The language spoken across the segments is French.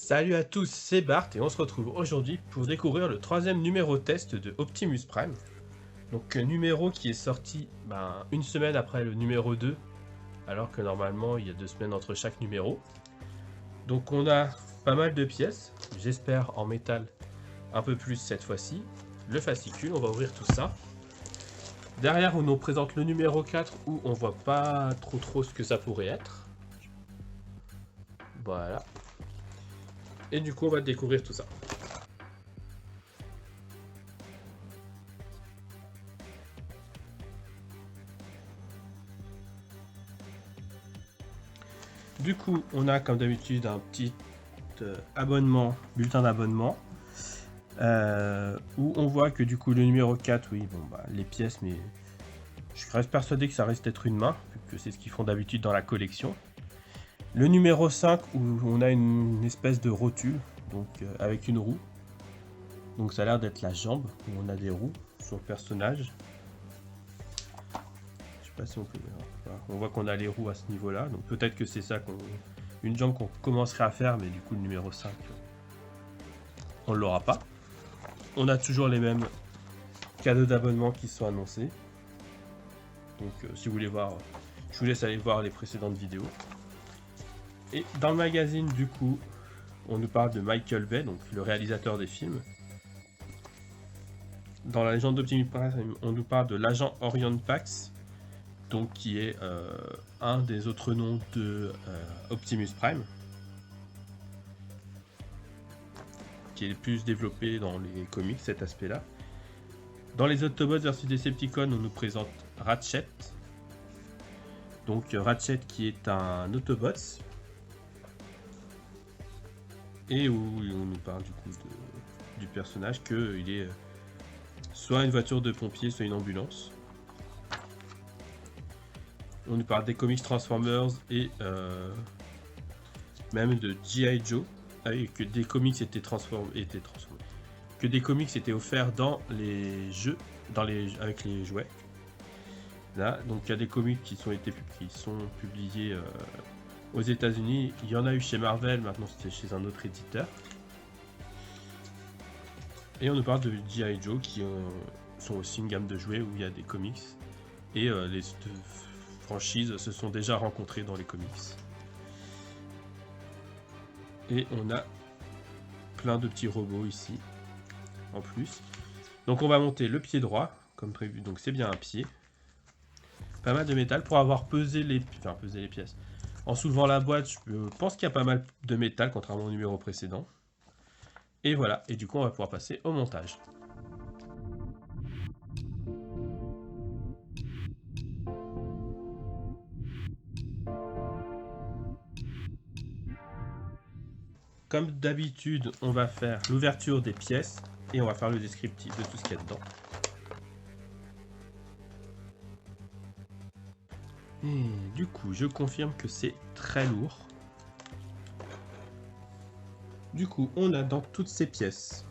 Salut à tous, c'est Bart et on se retrouve aujourd'hui pour découvrir le troisième numéro test de Optimus Prime. Donc numéro qui est sorti une semaine après le numéro 2, alors que normalement il y a 2 semaines entre chaque numéro. Donc on a pas mal de pièces, j'espère en métal un peu plus cette fois-ci. Le fascicule, on va ouvrir tout ça. Derrière on nous présente le numéro 4 où on voit pas trop ce que ça pourrait être. Voilà. Et du coup on va découvrir tout ça. Du coup, on a comme d'habitude un petit abonnement, bulletin d'abonnement, où on voit que du coup le numéro 4, oui, les pièces, mais je reste persuadé que ça reste être une main, vu que c'est ce qu'ils font d'habitude dans la collection. Le numéro 5, où on a une espèce de rotule, donc avec une roue. Donc ça a l'air d'être la jambe, où on a des roues sur le personnage. Je sais pas si on peut... Voilà. On voit qu'on a les roues à ce niveau-là, donc peut-être que c'est ça une jambe qu'on commencerait à faire, mais du coup le numéro 5, on ne l'aura pas. On a toujours les mêmes cadeaux d'abonnement qui sont annoncés. Donc si vous voulez voir, je vous laisse aller voir les précédentes vidéos. Et dans le magazine, du coup, on nous parle de Michael Bay, donc le réalisateur des films. Dans la légende d'Optimus Prime, on nous parle de l'agent Orion Pax, donc qui est un des autres noms de Optimus Prime, qui est le plus développé dans les comics, cet aspect-là. Dans les Autobots versus Decepticons, on nous présente Ratchet. Donc Ratchet qui est un Autobot. Et où on nous parle du coup du personnage qu'il est soit une voiture de pompier, soit une ambulance. On nous parle des comics Transformers et même de G.I. Joe. Et que des comics étaient transformés. Que des comics étaient offerts dans les jeux, avec les jouets. Là, donc il y a des comics qui sont publiés aux États-Unis. Il y en a eu chez Marvel, maintenant c'était chez un autre éditeur. Et on nous parle de G.I. Joe qui sont aussi une gamme de jouets où il y a des comics. Et les franchises se sont déjà rencontrées dans les comics. Et on a plein de petits robots ici, en plus. Donc on va monter le pied droit, comme prévu. Donc c'est bien un pied. Pas mal de métal pour avoir pesé les pièces. En soulevant la boîte, je pense qu'il y a pas mal de métal, contrairement au numéro précédent. Et voilà, et du coup on va pouvoir passer au montage. Comme d'habitude, on va faire l'ouverture des pièces et on va faire le descriptif de tout ce qu'il y a dedans. Et du coup, je confirme que c'est très lourd. Du coup, on a dans toutes ces pièces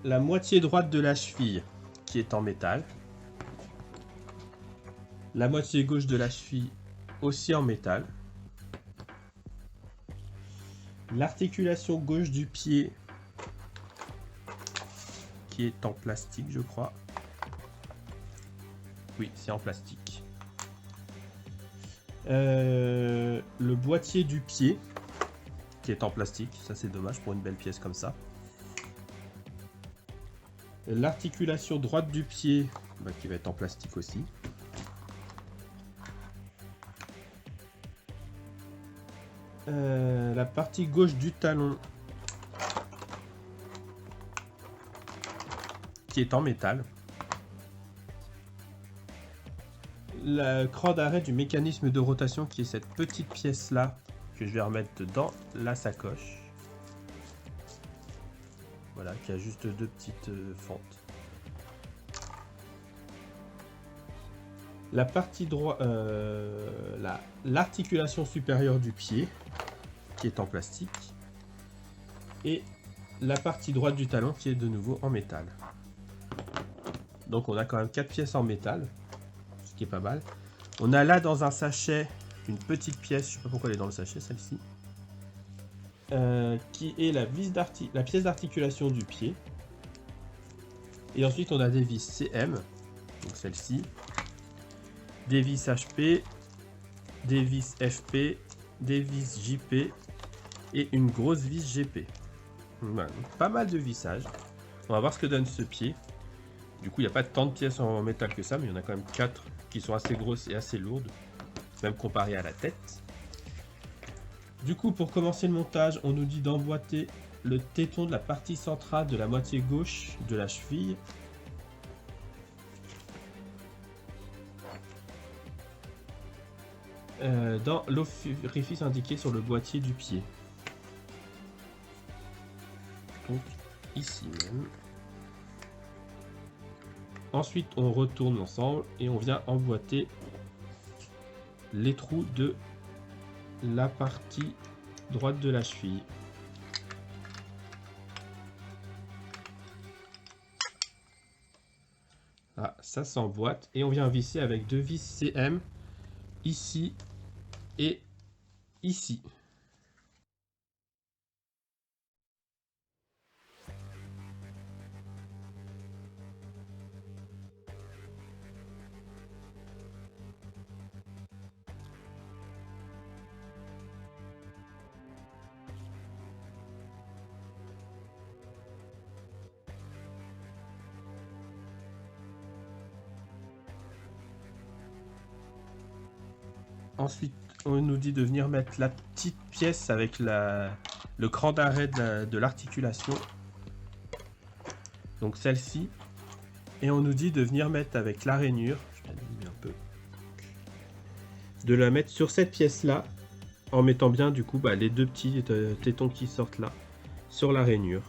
la moitié droite de la cheville qui est en métal. La moitié gauche de la cheville aussi en métal. L'articulation gauche du pied qui est en plastique, je crois. Oui, c'est en plastique. Le boîtier du pied qui est en plastique, ça c'est dommage pour une belle pièce comme ça. L'articulation droite du pied qui va être en plastique aussi. La partie gauche du talon qui est en métal. Le cran d'arrêt du mécanisme de rotation qui est cette petite pièce là que je vais remettre dans la sacoche. Voilà, qui a juste deux petites fentes. La partie droite, l'articulation supérieure du pied qui est en plastique et la partie droite du talon qui est de nouveau en métal. Donc on a quand même 4 pièces en métal, ce qui est pas mal. On a là dans un sachet une petite pièce, je sais pas pourquoi elle est dans le sachet celle-ci. qui est la pièce d'articulation du pied. Et ensuite on a des vis CM, donc celle-ci, des vis HP, des vis FP, des vis JP et une grosse vis GP. Voilà, donc pas mal de vissages. On va voir ce que donne ce pied. Du coup il n'y a pas tant de pièces en métal que ça, mais il y en a quand même 4 qui sont assez grosses et assez lourdes, même comparé à la tête. Du coup pour commencer le montage, on nous dit d'emboîter le téton de la partie centrale de la moitié gauche de la cheville. Dans l'orifice indiqué sur le boîtier du pied. Donc ici même. Ensuite on retourne l'ensemble et on vient emboîter les trous de la partie droite de la cheville. Ah, ça s'emboîte et on vient visser avec deux vis CM ici et ici. Ensuite, on nous dit de venir mettre la petite pièce avec le cran d'arrêt de l'articulation. Donc celle-ci. Et on nous dit de venir mettre avec la rainure. Je l'allume un peu. De la mettre sur cette pièce-là. En mettant bien du coup les deux petits tétons qui sortent là. Sur la rainure.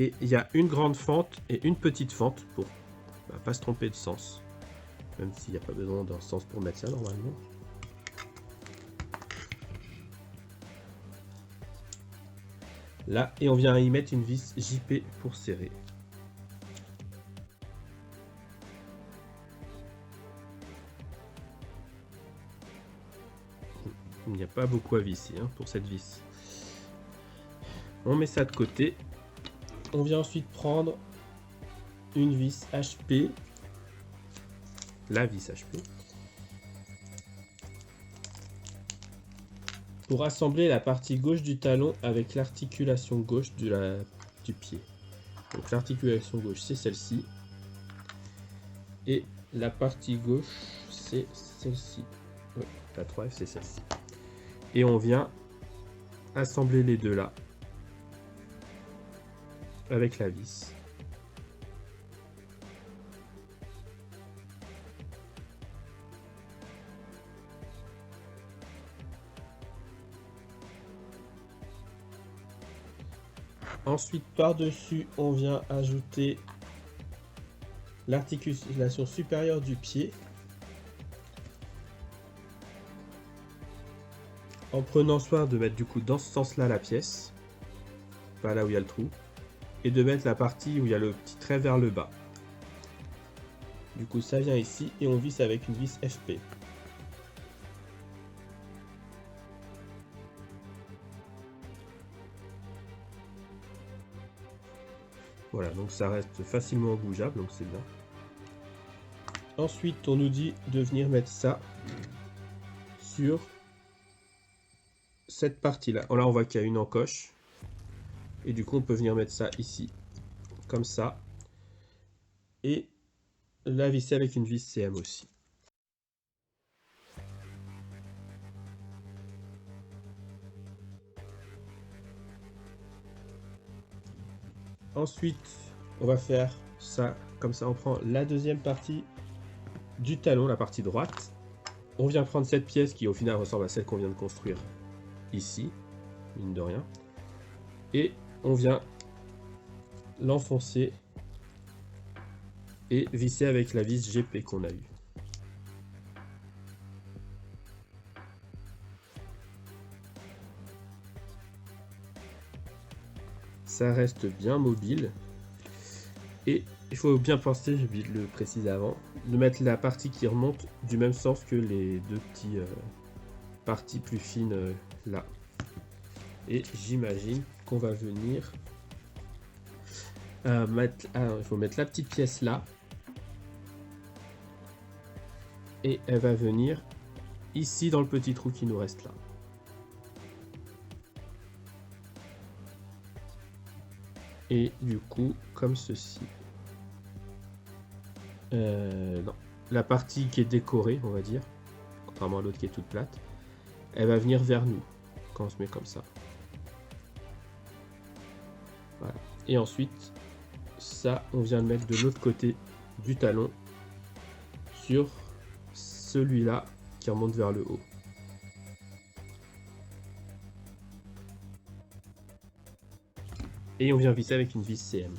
Et il y a une grande fente et une petite fente pour pas se tromper de sens. Même s'il n'y a pas besoin d'un sens pour mettre ça normalement. Là, et on vient y mettre une vis JP pour serrer. Il n'y a pas beaucoup à visser pour cette vis. On met ça de côté. On vient ensuite prendre une vis HP. La vis HP. Pour assembler la partie gauche du talon avec l'articulation gauche du pied. Donc l'articulation gauche c'est celle-ci. Et la partie gauche c'est celle-ci. Oui, la 3F c'est celle-ci. Et on vient assembler les deux là. Avec la vis. Ensuite, par-dessus, on vient ajouter l'articulation supérieure du pied. En prenant soin de mettre du coup dans ce sens-là la pièce. Pas là où il y a le trou. Et de mettre la partie où il y a le petit trait vers le bas. Du coup, ça vient ici et on visse avec une vis FP. Voilà, donc ça reste facilement bougeable, donc c'est bien. Ensuite, on nous dit de venir mettre ça sur cette partie-là. Là, on voit qu'il y a une encoche. Et du coup, on peut venir mettre ça ici, comme ça. Et la visser avec une vis CM aussi. Ensuite, on va faire ça comme ça. On prend la deuxième partie du talon, la partie droite. On vient prendre cette pièce qui au final ressemble à celle qu'on vient de construire ici, mine de rien. Et on vient l'enfoncer et visser avec la vis GP qu'on a eue. Ça reste bien mobile. Et Il faut bien penser, j'ai oublié de le préciser avant, de mettre la partie qui remonte du même sens que les deux petits parties plus fines là. Et j'imagine qu'on va venir mettre, il faut mettre la petite pièce là. Et elle va venir ici dans le petit trou qui nous reste là. Et du coup, comme ceci. Non. La partie qui est décorée, on va dire, contrairement à l'autre qui est toute plate, elle va venir vers nous quand on se met comme ça. Voilà. Et ensuite, ça, on vient le mettre de l'autre côté du talon sur celui-là qui remonte vers le haut. Et on vient visser avec une vis CM.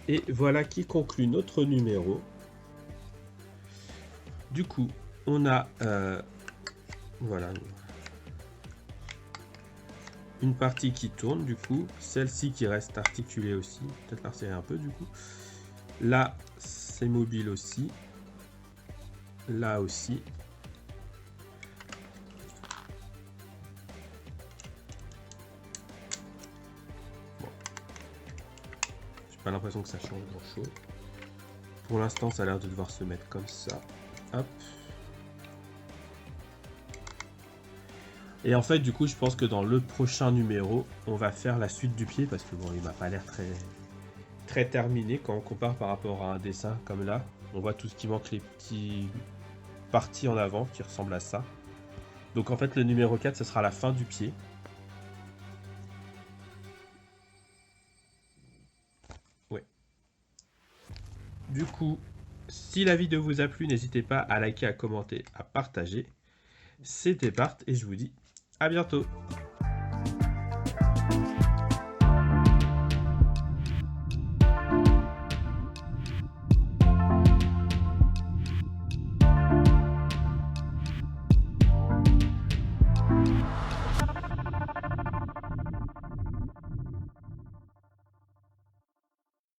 Et voilà qui conclut notre numéro. Du coup, on a voilà une partie qui tourne, du coup, celle-ci qui reste articulée aussi, peut-être la resserrer un peu du coup. Là, c'est mobile aussi. Là aussi. Bon. J'ai pas l'impression que ça change grand-chose. Pour l'instant, ça a l'air de devoir se mettre comme ça. Hop. Et en fait, du coup, je pense que dans le prochain numéro, on va faire la suite du pied parce que bon, il m'a pas l'air très terminé quand on compare par rapport à un dessin comme là. On voit tout ce qui manque, les petits parties en avant qui ressemblent à ça. Donc en fait, le numéro 4, ce sera la fin du pied. Ouais. Du coup, si la vidéo vous a plu, n'hésitez pas à liker, à commenter, à partager. C'était Bart et je vous dis à bientôt.